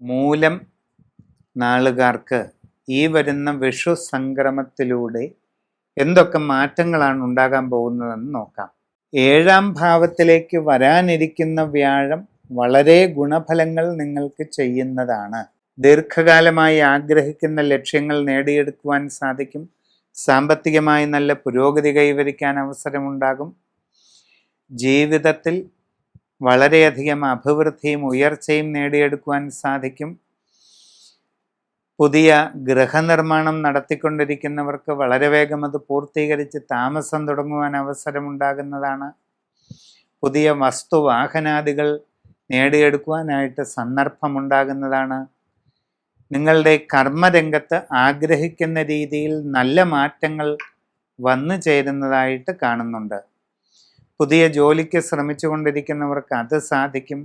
മൂലം നാളുകാർക്ക് ഈ വരുന്ന വിഷു സംക്രമത്തിലൂടെ എന്തൊക്കെ മാറ്റങ്ങളാണ് ഉണ്ടാകാൻ പോകുന്നതെന്ന് നോക്കാം. 7ാം ഭാവത്തിലേക്ക് വരാനിരിക്കുന്ന വ്യാഴം വളരെ ഗുണഫലങ്ങൾ നിങ്ങൾക്ക് ചെയ്യുന്നതാണ്. ദീർഘകാലമായി ആഗ്രഹിക്കുന്ന ലക്ഷ്യങ്ങൾ നേടിയെടുക്കുവാൻ സാധിക്കും. സാമ്പത്തികമായി നല്ല പുരോഗതി കൈവരിക്കാൻ അവസരമുണ്ടാകും. ജീവിതത്തിൽ വളരെയധികം അഭിവൃദ്ധിയും ഉയർച്ചയും നേടിയെടുക്കുവാൻ സാധിക്കും. പുതിയ ഗൃഹനിർമ്മാണം നടത്തിക്കൊണ്ടിരിക്കുന്നവർക്ക് വളരെ വേഗം അത് പൂർത്തീകരിച്ച് താമസം തുടങ്ങുവാൻ അവസരമുണ്ടാകുന്നതാണ്. പുതിയ വസ്തുവാഹനാദികൾ നേടിയെടുക്കുവാനായിട്ട് സന്ദർഭമുണ്ടാകുന്നതാണ്. നിങ്ങളുടെ കർമ്മരംഗത്ത് ആഗ്രഹിക്കുന്ന രീതിയിൽ നല്ല മാറ്റങ്ങൾ വന്നു ചേരുന്നതായിട്ട് കാണുന്നുണ്ട്. പുതിയ ജോലിക്ക് ശ്രമിച്ചു കൊണ്ടിരിക്കുന്നവർക്ക് അത് സാധിക്കും.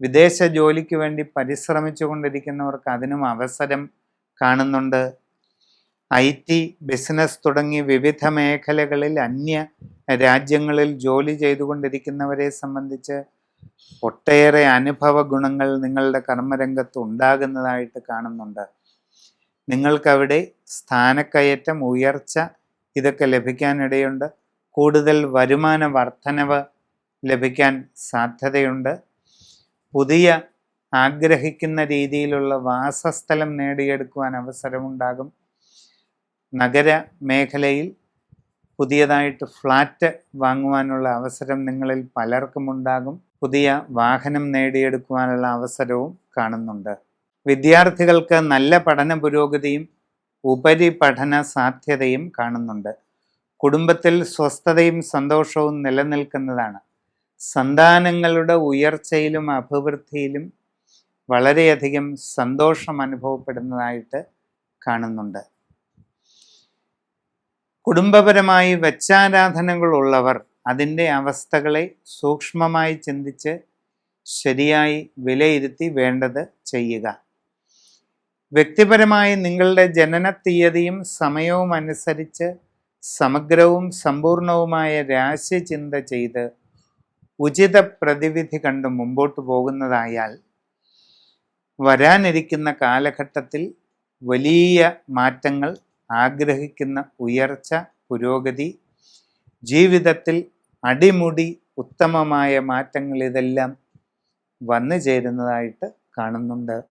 വിദേശ ജോലിക്ക് വേണ്ടി പരിശ്രമിച്ചു കൊണ്ടിരിക്കുന്നവർക്ക് അതിനും അവസരം കാണുന്നുണ്ട്. IT, ബിസിനസ് തുടങ്ങി വിവിധ മേഖലകളിൽ അന്യ രാജ്യങ്ങളിൽ ജോലി ചെയ്തുകൊണ്ടിരിക്കുന്നവരെ സംബന്ധിച്ച് ഒട്ടേറെ അനുഭവ ഗുണങ്ങൾ നിങ്ങളുടെ കർമ്മരംഗത്ത് ഉണ്ടാകുന്നതായിട്ട് കാണുന്നുണ്ട്. നിങ്ങൾക്കവിടെ സ്ഥാനക്കയറ്റം, ഉയർച്ച ഇതൊക്കെ ലഭിക്കാനിടയുണ്ട്. കൂടുതൽ വരുമാന വർധനവ് ലഭിക്കാൻ സാധ്യതയുണ്ട്. പുതിയ ആഗ്രഹിക്കുന്ന രീതിയിലുള്ള വാസസ്ഥലം നേടിയെടുക്കുവാൻ അവസരമുണ്ടാകും. നഗര മേഖലയിൽ പുതിയതായിട്ട് ഫ്ലാറ്റ് വാങ്ങുവാനുള്ള അവസരം നിങ്ങളിൽ പലർക്കും ഉണ്ടാകും. പുതിയ വാഹനം നേടിയെടുക്കുവാനുള്ള അവസരവും കാണുന്നുണ്ട്. വിദ്യാർത്ഥികൾക്ക് നല്ല പഠന പുരോഗതിയും ഉപരിപഠന സാധ്യതയും കാണുന്നുണ്ട്. കുടുംബത്തിൽ സ്വസ്ഥതയും സന്തോഷവും നിലനിൽക്കുന്നതാണ്. സന്താനങ്ങളുടെ ഉയർച്ചയിലും അഭിവൃദ്ധിയിലും വളരെയധികം സന്തോഷം അനുഭവപ്പെടുന്നതായിട്ട് കാണുന്നുണ്ട്. കുടുംബപരമായി വെച്ചാരാധനകളുള്ളവർ അതിൻ്റെ അവസ്ഥകളെ സൂക്ഷ്മമായി ചിന്തിച്ച് ശരിയായി വിലയിരുത്തി വേണ്ടത് ചെയ്യുക. വ്യക്തിപരമായി നിങ്ങളുടെ ജനന തീയതിയും സമയവും അനുസരിച്ച് സമഗ്രവും സമ്പൂർണവുമായ രാശിചിന്ത ചെയ്ത് ഉചിത പ്രതിവിധി കണ്ട് മുമ്പോട്ട് പോകുന്നതായാൽ വരാനിരിക്കുന്ന കാലഘട്ടത്തിൽ വലിയ മാറ്റങ്ങൾ, ആഗ്രഹിക്കുന്ന ഉയർച്ച, പുരോഗതി, ജീവിതത്തിൽ അടിമുടി ഉത്തമമായ മാറ്റങ്ങൾ ഇതെല്ലാം വന്നു ചേരുന്നതായിട്ട് കാണുന്നുണ്ട്.